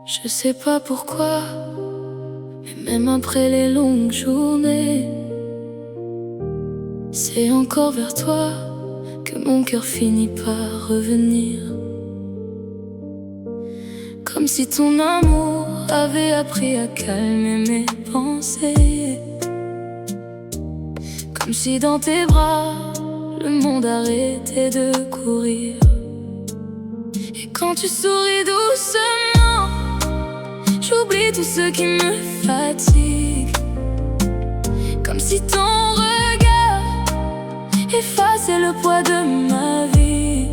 Je sais pas pourquoi, mais même après les longues journées, c'est encore vers toi que mon cœur finit par revenir. Comme si ton amour avait appris à calmer mes pensées. Comme si dans tes bras, le monde arrêtait de courir. Et quand tu souris doucement, j'oublie tout ce qui me fatigue. Comme si ton regard effaçait le poids de ma vie.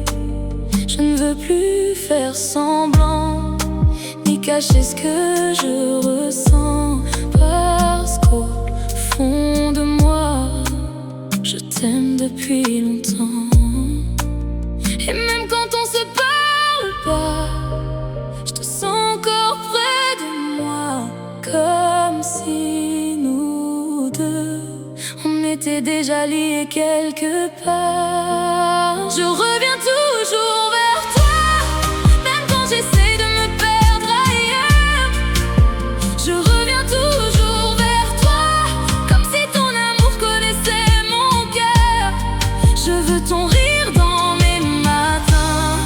Je ne veux plus faire semblant, ni cacher ce que je ressens. Parce qu'au fond de moi, je t'aime depuis longtemps. Et même quand on se parle pas, je te sens encore près de moi. Comme si nous deux, on était déjà liés quelque part. Je reviens toujours vers toi, même quand j'essaie de me perdre ailleurs. Je reviens toujours vers toi, comme si ton amour connaissait mon cœur. Je veux ton rire dans mes matins,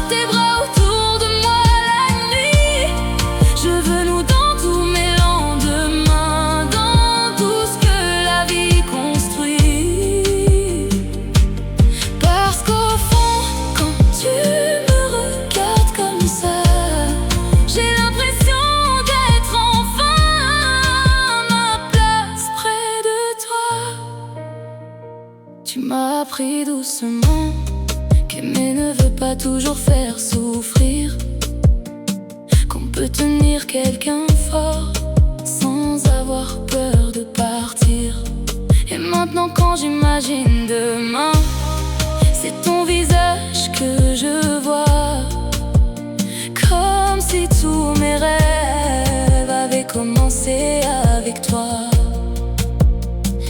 tes bras autour de moi la nuit. Je veux nous dans tous mes lendemains, dans tout ce que la vie construit. Parce qu'au fond, quand tu me regardes comme ça, j'ai l'impression d'être enfin à ma place près de toi. Tu m'as appris doucement qu'aimer ne veut pas toujours faire souffrir, qu'on peut tenir quelqu'un fort sans avoir peur de partir. Et maintenant quand j'imagine demain, c'est ton visage que je vois. Comme si tous mes rêves avaient commencé avec toi.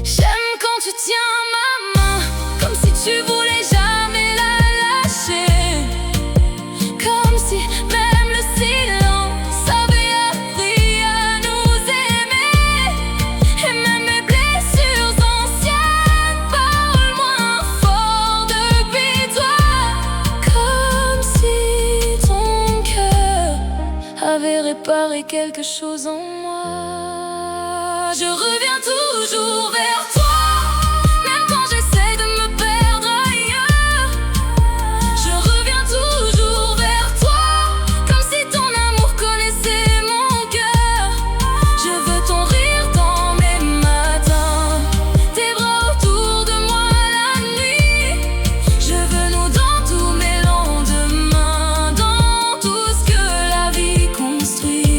J'aime quand tu tiens ma main, comme si tu voulais jamais la lâcher. Comme si même le silence avait appris à nous aimer. Et même mes blessures anciennes parlent moins fort depuis toi. Comme si ton cœur avait réparé quelque chose en moi. Je reviens toujours vers toi, même quand j'essaie de me perdre ailleurs. Je reviens toujours vers toi, comme si ton amour connaissait mon cœur. Je veux ton rire dans mes matins, tes bras autour de moi la nuit. Je veux nous dans tous mes lendemains, dans tout ce que la vie construit.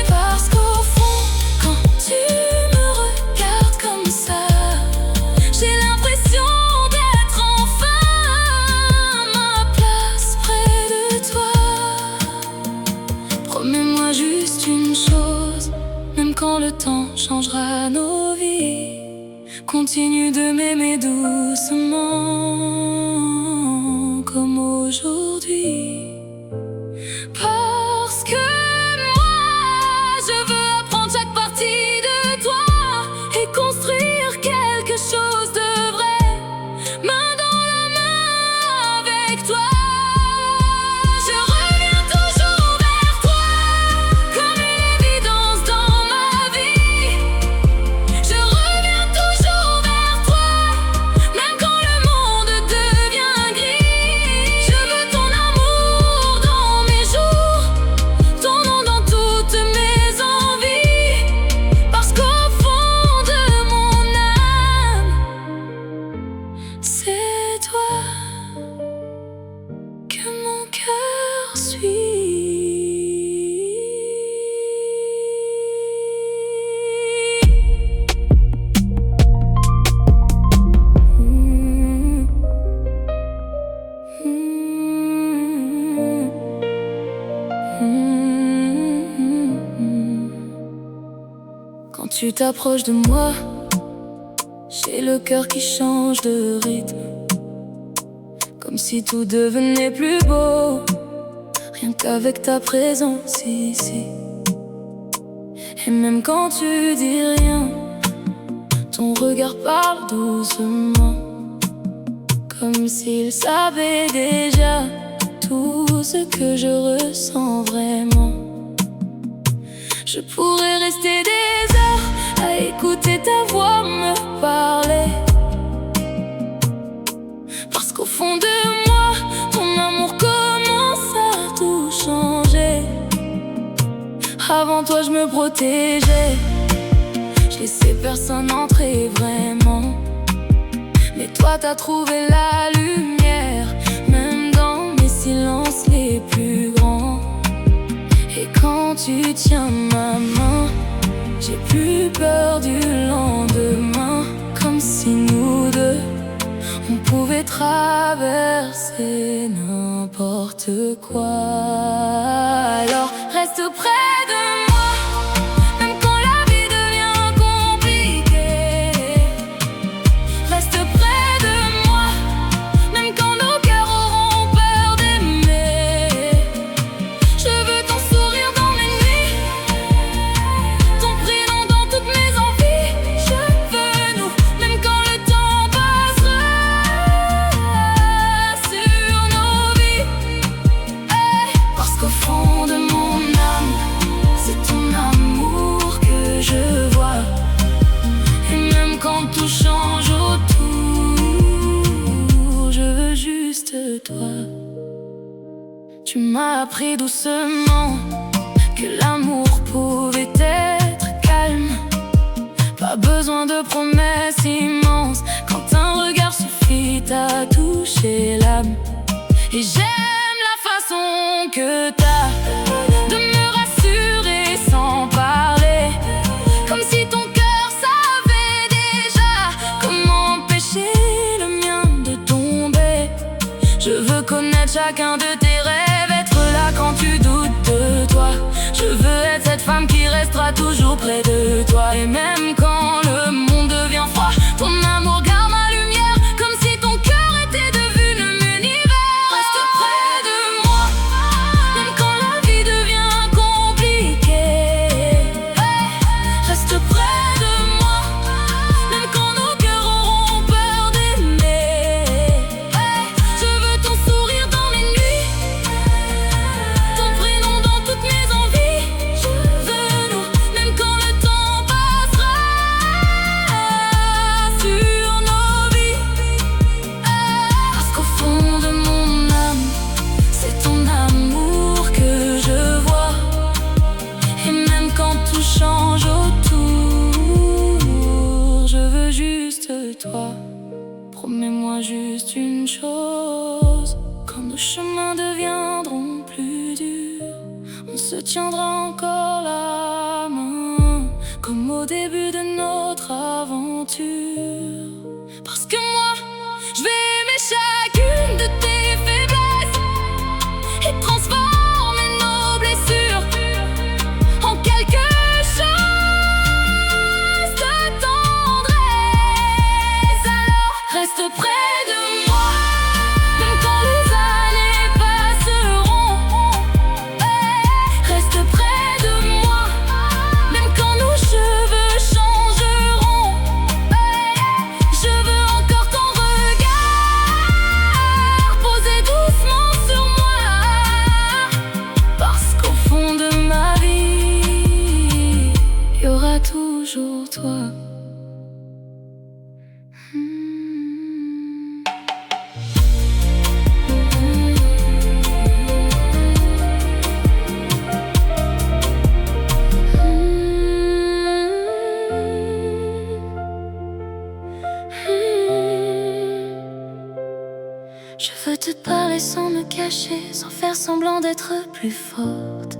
Parce qu'au fond, quand tu me regardes comme ça, j'ai l'impression d'être enfin à ma place près de toi. Promets-moi juste une chose, même quand le temps changera nos vies, continue de m'aimer doucement, comme aujourd'hui. Parce que moi, je veux apprendre chaque partie de toi et construire quelque chose de vrai, main dans la main avec toi. Je reviens toujours vers toi, comme une évidence dans ma vie. Je reviens toujours vers toi, même quand le monde devient gris. Je veux ton amour dans mes jours, ton nom dans toutes mes envies. Parce qu'au fond de mon âme, c'est toi que mon cœur suit. Quand tu t'approches de moi, J'ai le cœur qui change de rythme, comme si tout devenait plus beau, rien qu'avec ta présence ici. Et même quand tu dis rien, ton regard parle doucement, comme s'il savait déjà tout ce que je ressens vraiment. Je pourrais rester des heures à écouter ta voix me parler, parce qu'au fond de moi, ton amour commence à tout changer. Avant toi je me protégeais, je laissais personne entrer vraiment. Mais toi t'as trouvé la lumière, même dans mes silences les plus grands. Et quand tu tiens ma main, j'ai plus peur du lendemain. Comme si nous deux, on pouvait traverser n'importe quoi. Alors reste près de moi, même quand la vie devient compliquée. Reste près de moi, même quand nos cœurs auront peur d'aimer. Je veux ton sourire dans mes nuits, ton prénom dans toutes mes envies. Je veux nous, même quand le temps passera sur nos vies. Hey, parce qu'au fond de mon âme, c'est ton amour que je vois. Et même quand tout change autour, je veux juste toi. Tu m'as appris doucement que l'amour pouvait être calme. Pas besoin de promesses immenses, quand un regard suffit à toucher l'âme. Et j'aime la façon que t'as de me rassurer sans parler, comme si ton cœur savait déjà comment empêcher le mien de tomber. Je veux connaître chacun de tes rêves, être là quand tu doutes de toi. Je veux être cette femme qui restera toujours près de toi. Et même quand le monde devient froid, ton amour garde ma lumière, comme si ton cœur était devenu l'univers. Reste près de moi, même quand la vie devient compliquée. Hey, reste près de moi, même quand nos cœurs auront peur d'aimer. Hey, je veux ton sourire dans mes nuits, ton prénom dans toutes mes envies. Je veux nous, même quand le temps passera sur nos vies. Parce qu'au fond de mon âme, c'est ton amour que je vois. Et même quand tout change autour, je veux juste toi. Promets-moi juste une chose, quand nos chemins deviendront plus durs, on se tiendra encore la main, comme au début de notre aventure. Parce que moi, je vais aimer chacune de tes faiblesses et transformer nos blessures en quelque chose de tendresse. Alors reste près de moi, même quand les années passeront. Hey, reste près de moi, même quand nos cheveux changeront. Hey, je veux encore ton regard posé doucement sur moi, parce qu'au fond de ma vie, il y aura toujours toi. Je veux te parler sans me cacher, sans faire semblant d'être plus forte.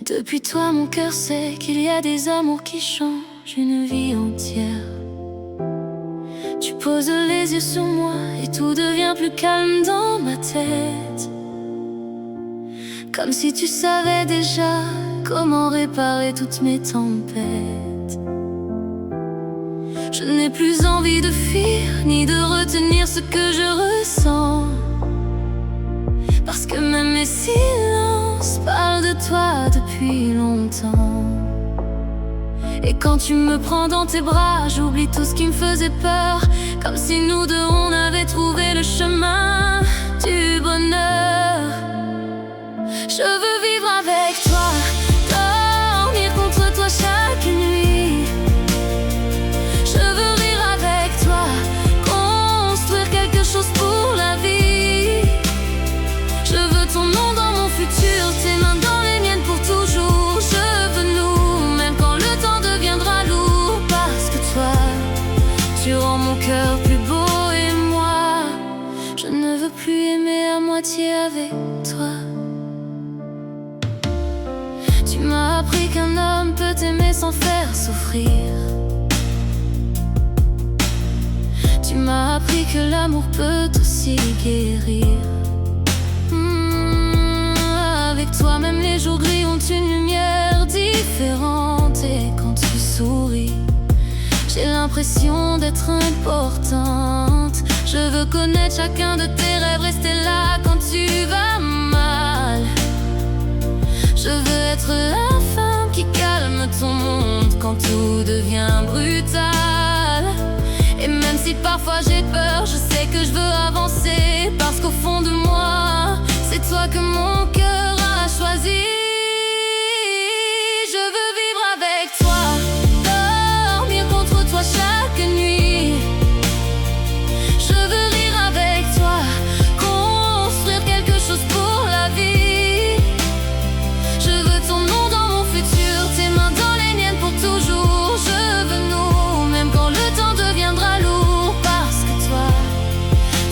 Depuis toi mon cœur sait qu'il y a des amours qui changent une vie entière. Tu poses les yeux sur moi et tout devient plus calme dans ma tête, comme si tu savais déjà comment réparer toutes mes tempêtes. Je n'ai plus envie de fuir, ni de retenir ce que je ressens. Parce que même mes silences parlent de toi depuis longtemps. Et quand tu me prends dans tes bras, j'oublie tout ce qui me faisait peur. Comme si nous deux on avait trouvé le chemin du bonheur. Je veux vivre avec toi, dormir contre toi chaque nuit. Je veux rire avec toi, construire quelque chose pour la vie. Je veux ton nom dans mon futur, tes mains dans les miennes pour toujours. Je veux nous, même quand le temps deviendra lourd. Parce que toi, tu rends mon cœur plus beau et moi, je ne veux plus aimer à moitié avec toi. Tu m'as appris qu'un homme peut aimer sans faire souffrir. Tu m'as appris que l'amour peut aussi guérir. Avec toi, même les jours gris ont une lumière différente. Et quand tu souris, j'ai l'impression d'être importante. Je veux connaître chacun de tes rêves, rester là quand tu vas mal. Je veux être la femme qui calme ton monde quand tout devient brutal. Et même si parfois j'ai peur, je sais que je veux avancer. Parce qu'au fond de moi, c'est toi que mon cœur a choisi. Je veux vivre avec toi, dormir contre toi chaque nuit. Je veux rire avec toi, construire quelque chose pour la vie. Je veux ton nom dans mon futur, tes mains dans les miennes pour toujours. Je veux nous, même quand le temps deviendra lourd. Parce que toi,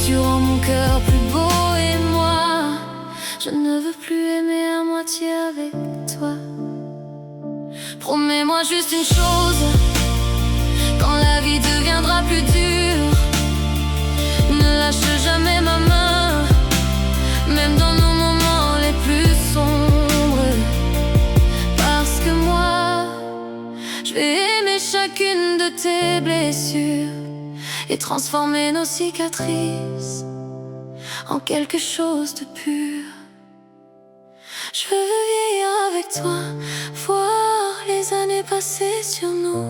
tu rends mon cœur plus beau et moi, je ne veux plus aimer à moitié avec toi. Promets-moi juste une chose, quand la vie deviendra plus dure, ne lâche jamais ma main, même dans nos moments les plus sombres. Parce que moi, je vais aimer chacune de tes blessures et transformer nos cicatrices en quelque chose de pur. Je veux vieillir avec toi, voir les années passer sur nous.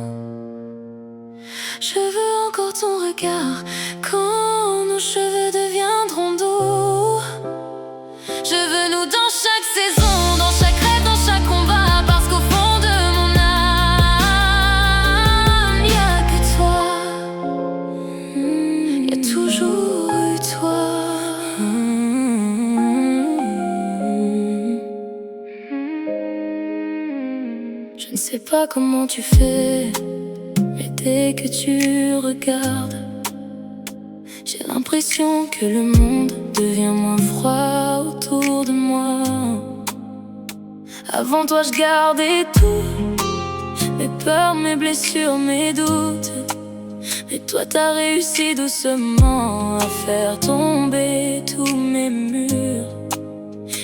Je veux encore ton regard quand nos cheveux deviendront doux. Je veux nous dans chaque saison, dans chaque rêve, dans chaque combat. Parce qu'au fond de mon âme, y'a que toi. Y'a toujours eu toi. Je ne sais pas comment tu fais, mais dès que tu regardes, j'ai l'impression que le monde devient moins froid autour de moi. Avant toi je gardais tout, mes peurs, mes blessures, mes doutes. Mais toi t'as réussi doucement à faire tomber tous mes murs.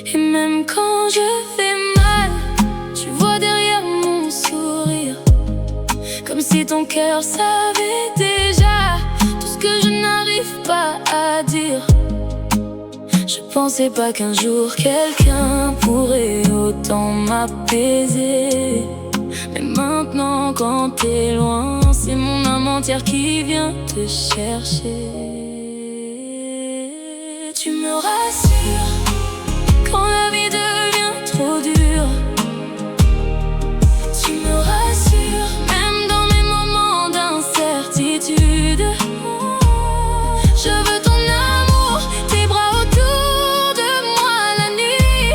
Et même quand je fais mal, tu vois derrière mon sourire, comme si ton cœur savait déjà tout ce que je n'arrive pas à dire. Je pensais pas qu'un jour quelqu'un pourrait autant m'apaiser. Mais maintenant quand t'es loin, c'est mon âme entière qui vient te chercher. Tu me rassures quand la vie devient trop dure. Tu me rassures même dans mes moments d'incertitude. Je veux ton amour, tes bras autour de moi la nuit.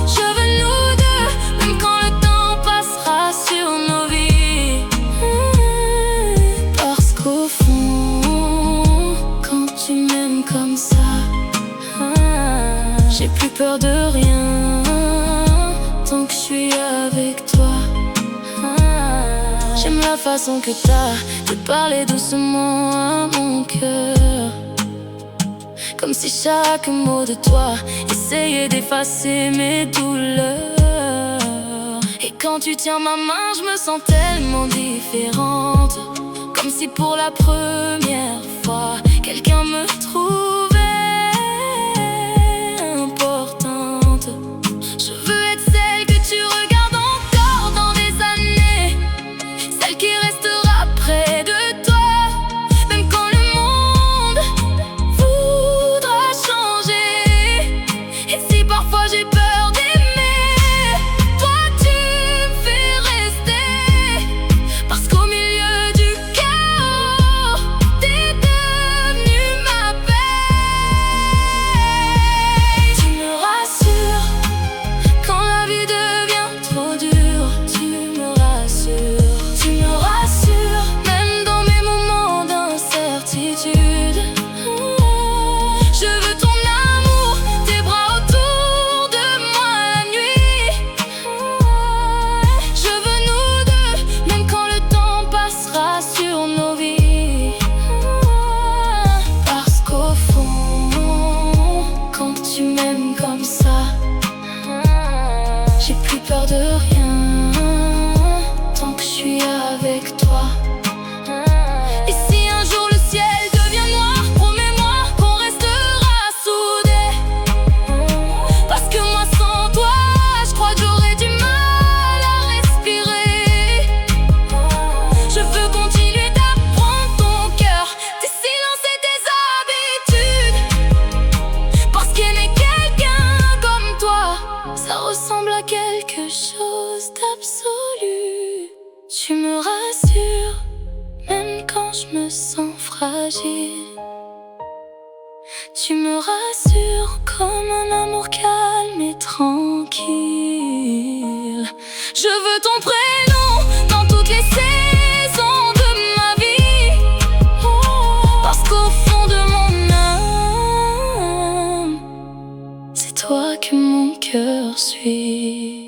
Je veux nous deux, même quand le temps passera sur nos vies. Parce qu'au fond, quand tu m'aimes comme ça, j'ai plus peur de rien tant que je suis avec toi. J'aime la façon que t'as de parler doucement à mon cœur, comme si chaque mot de toi essayait d'effacer mes douleurs. Et Et quand tu tiens ma main, je me sens tellement différente, comme si pour la première fois quelqu'un me trouvait importante. Je veux être celle que tu regardes encore dans des années, celle qui restera près de toi, même quand le monde voudra changer. Et si parfois j'ai peur d'aimer, toi tu me fais rester, parce qu'au milieu du chaos, t'es devenue ma paix. Tu me rassures quand la vie devient trop dure, tu me rassures. Tu me rassures même dans mes moments d'incertitude. Je veux ton amour, tes bras autour de moi la nuit. Je veux nous deux, même quand le temps passera sur nos vies. Parce qu'au fond, quand tu m'aimes comme ça, j'ai plus peur de rien tant que je suis avec toi. Et si un jour le ciel devient noir, promets-moi qu'on restera soudés. Parce que moi sans toi, je crois que j'aurais du mal à respirer. Je veux continuer d'apprendre ton cœur, tes silences et tes habitudes, parce qu'aimer quelqu'un comme toi, ça ressemble à quelque chose d'absolu. Tu me rassures, même quand je me sens fragile. Tu me rassures comme un amour calme et tranquille. Je veux ton prénom dans toutes les saisons de ma vie, parce qu'au fond de mon âme, c'est toi que mon cœur suit.